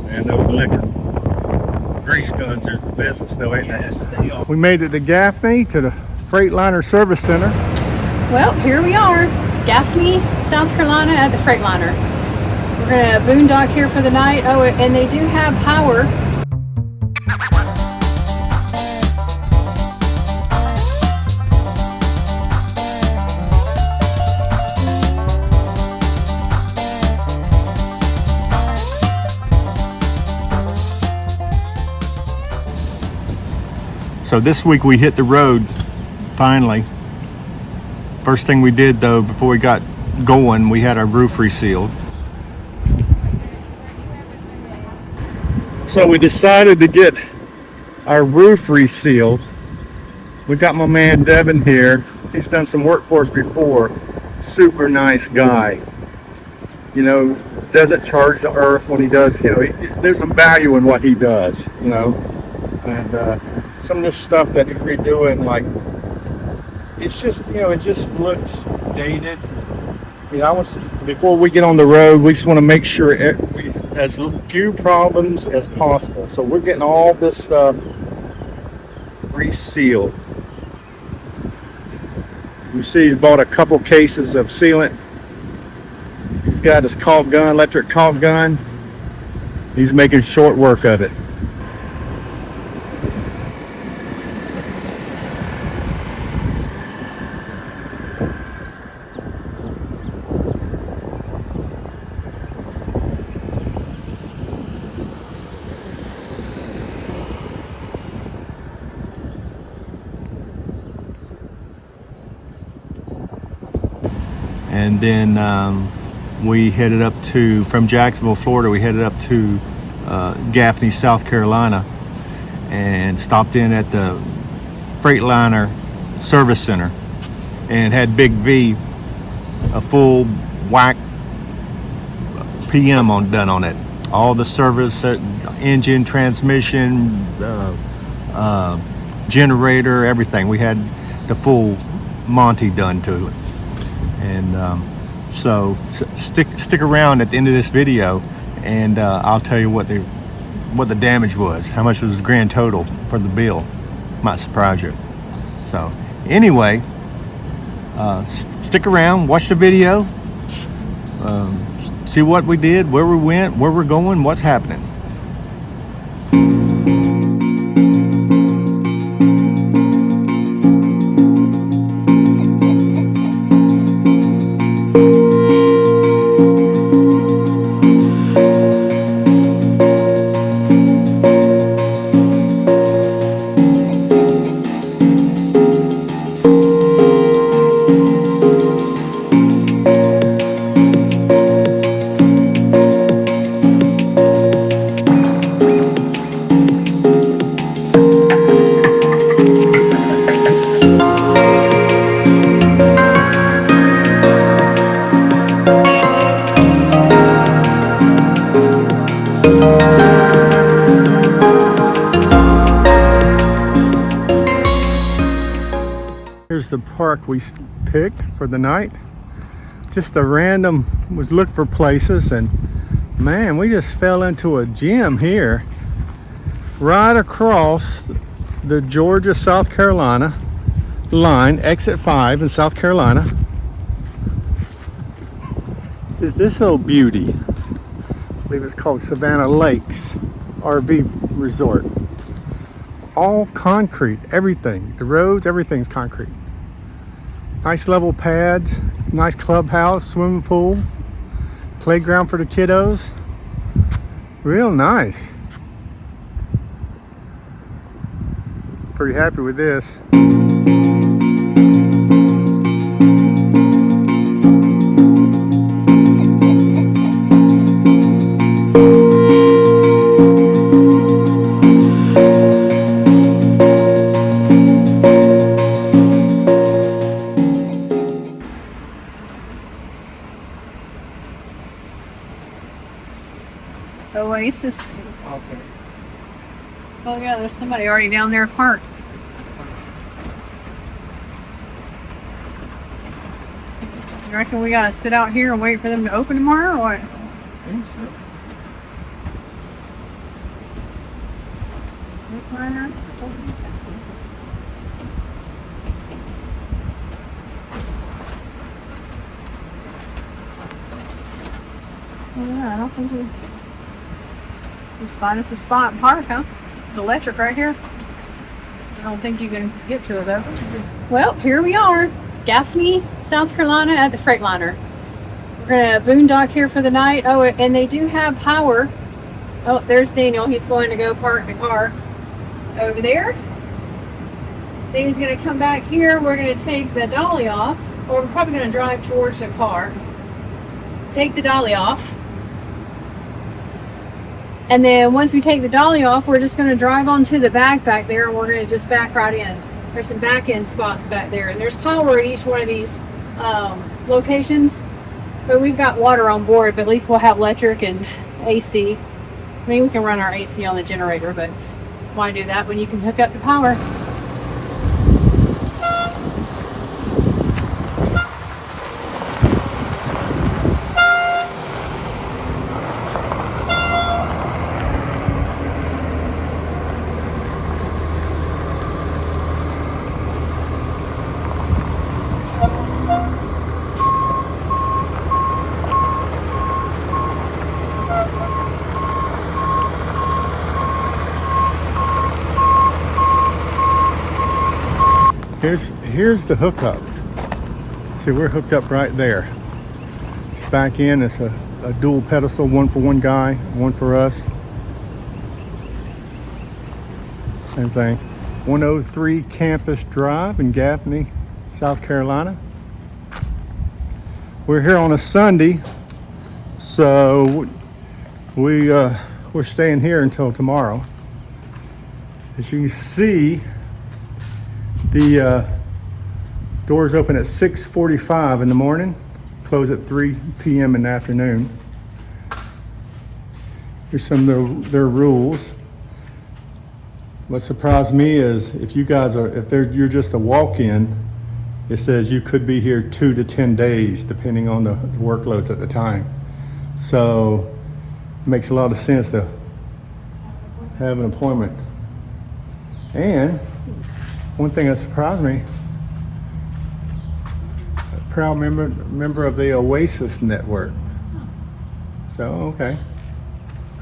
And those liquor grease guns is the business though, ain't they? Yes, they are. We made it to Gaffney, to the Freightliner Service Center. Well, here we are, Gaffney, South Carolina at the Freightliner. We're gonna boondock here for the night. Oh, and they do have power. So this week we hit the road, finally. First thing we did though, before we got going, we had our roof resealed. So we decided to get our roof resealed. We got my man Devin here. He's done some work for us before. Super nice guy. You know, doesn't charge the earth when he does, you know, there's some value in what he does, you know. And some of this stuff that he's redoing, like, it's just, you know, it just looks dated. You know, before we get on the road, we just want to make sure we as few problems as possible. So we're getting all this stuff resealed. You see he's bought a couple cases of sealant. He's got his caulk gun, electric caulk gun. He's making short work of it. And then we headed up to, from Jacksonville, Florida, we headed up to Gaffney, South Carolina, and stopped in at the Freightliner Service Center and had Big V a full whack PM done on it. All the service, engine, transmission, generator, everything. We had the full Monty done to it. And so stick around at the end of this video, and I'll tell you what the damage was, how much was the grand total for the bill. Might surprise you. So anyway, stick around, watch the video, see what we did, where we went, where we're going, what's happening. Here's the park we picked for the night. Just a random, was looking for places, and man, we just fell into a gym here right across the Georgia South Carolina line, exit 5 in South Carolina is this little beauty. I believe it's called Savannah Lakes RV Resort. All concrete, everything, the roads, everything's concrete. Nice level pads, nice clubhouse, swimming pool, playground for the kiddos. Real nice. Pretty happy with this. Oasis. Okay. Oh yeah, there's somebody already down there parked. You reckon we gotta sit out here and wait for them to open tomorrow, or what? I think so. Freightliner? Oh, yeah, I don't think we just find us a spot and park, huh? The electric right here. I don't think you can get to it though. Well, here we are, Gaffney, South Carolina at the Freightliner. We're gonna boondock here for the night. Oh, and they do have power. Oh, there's Daniel. He's going to go park the car over there. Then he's gonna come back here. We're gonna take the dolly off, or we're probably gonna drive towards the car. Take the dolly off. And then once we take the dolly off, we're just going to drive onto the back there, and we're going to just back right in. There's some back end spots back there, and there's power at each one of these locations. But we've got water on board, but at least we'll have electric and AC. I mean, we can run our AC on the generator, but why do that when you can hook up the power? Here's the hookups. See, we're hooked up right there. Back in, it's a dual pedestal, one for one guy, one for us. Same thing. 103 Campus Drive in Gaffney, South Carolina. We're here on a Sunday, so we're staying here until tomorrow. As you can see, the doors open at 6:45 in the morning, close at 3 p.m. in the afternoon. Here's some of their rules. What surprised me is if you're just a walk-in, it says you could be here 2 to 10 days, depending on the workloads at the time. So it makes a lot of sense to have an appointment. And one thing that surprised me, a proud member of the Oasis network. So, okay,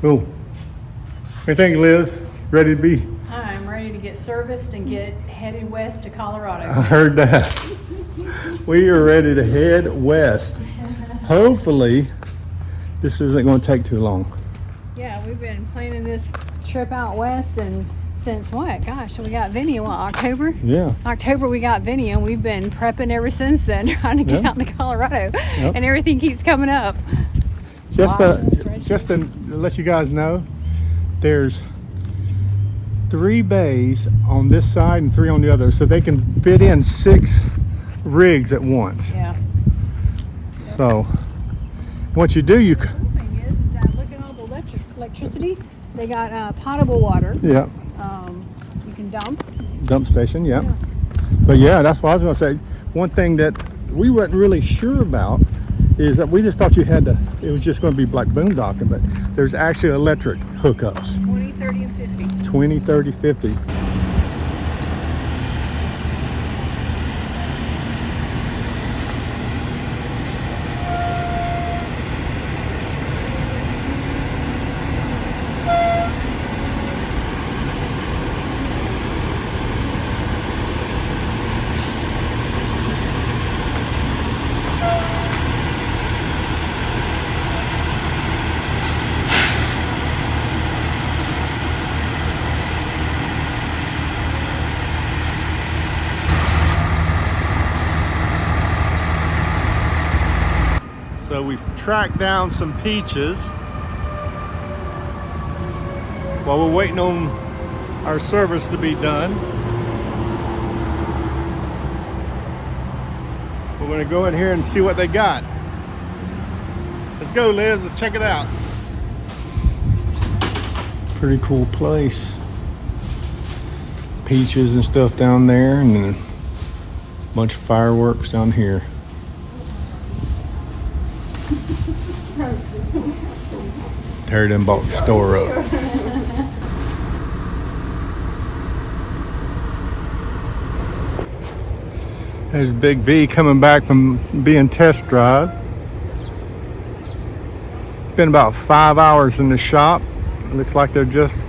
cool. What do you think, Liz? Ready to be? I'm ready to get serviced and get headed west to Colorado. I heard that. We are ready to head west. Hopefully, this isn't going to take too long. Yeah, we've been planning this trip out west and since what? Gosh, we got Vinny, what, October? Yeah. October we got Vinny, and we've been prepping ever since then, trying to get out into Colorado. And everything keeps coming up. Just to let you guys know, there's 3 bays on this side and 3 on the other, so they can fit in 6 rigs at once. Yeah. So what you do, The cool thing is that look at all the electricity. They got potable water. Yeah. You can dump Station, yeah. But yeah, that's what I was going to say. One thing that we weren't really sure about is that we just thought it was just going to be like boondocking, but there's actually electric hookups. 20, 30, and 50. 20, 30, 50. So we've tracked down some peaches while we're waiting on our service to be done. We're going to go in here and see what they got. Let's go, Liz. Let's check it out. Pretty cool place. Peaches and stuff down there, and then a bunch of fireworks down here. Terry done bought the store up. There's Big V coming back from being test drive. It's been about 5 hours in the shop. It looks like they just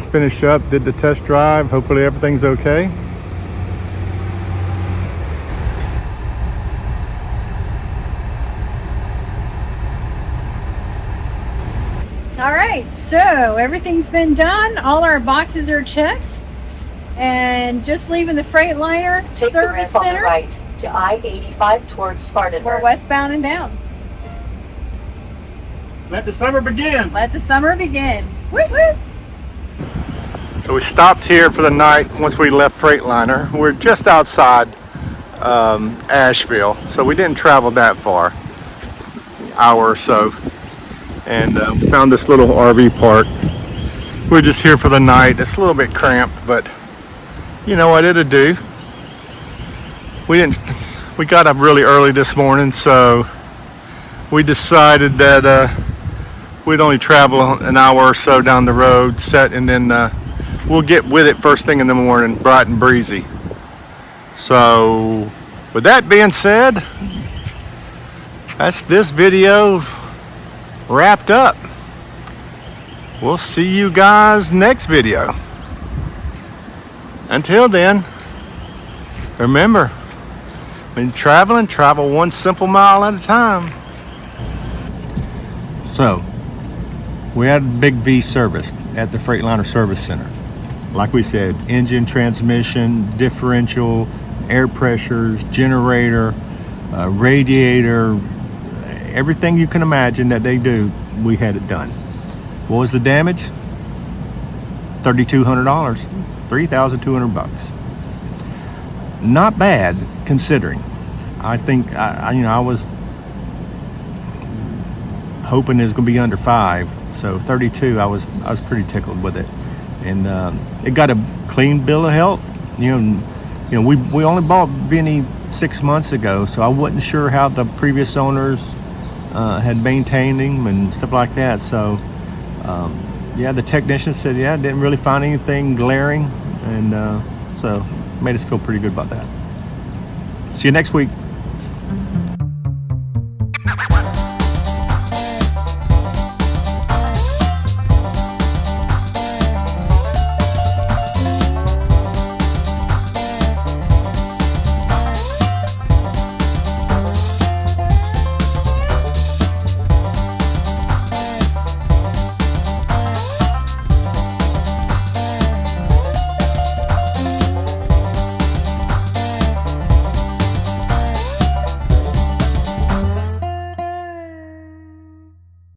finished up, did the test drive. Hopefully everything's okay. All right, so everything's been done. All our boxes are checked. And just leaving the Freightliner Service Center. On the right to I-85 towards Spartanburg. We're westbound and down. Let the summer begin. Let the summer begin. Woo woo. So we stopped here for the night once we left Freightliner. We're just outside Asheville, so we didn't travel that far, an hour or so. And we found this little RV park. We're just here for the night. It's a little bit cramped, but you know what it'll do. We got up really early this morning, so we decided that we'd only travel an hour or so down the road, and then we'll get with it first thing in the morning, bright and breezy. So with that being said, that's this video wrapped up. We'll see you guys next video. Until then, remember, when you're traveling, travel one simple mile at a time. So, we had Big V serviced at the Freightliner Service Center. Like we said, engine, transmission, differential, air pressures, generator, radiator, everything you can imagine that they do, we had it done. What was the damage? $3,200, $3,200. Not bad considering. I think I was hoping it was going to be under 5, so 32. I was pretty tickled with it, and it got a clean bill of health. You know, we only bought Vinny 6 months ago, so I wasn't sure how the previous owners had maintained him and stuff like that. So yeah, the technician said, yeah, didn't really find anything glaring, and so made us feel pretty good about that. See you next week.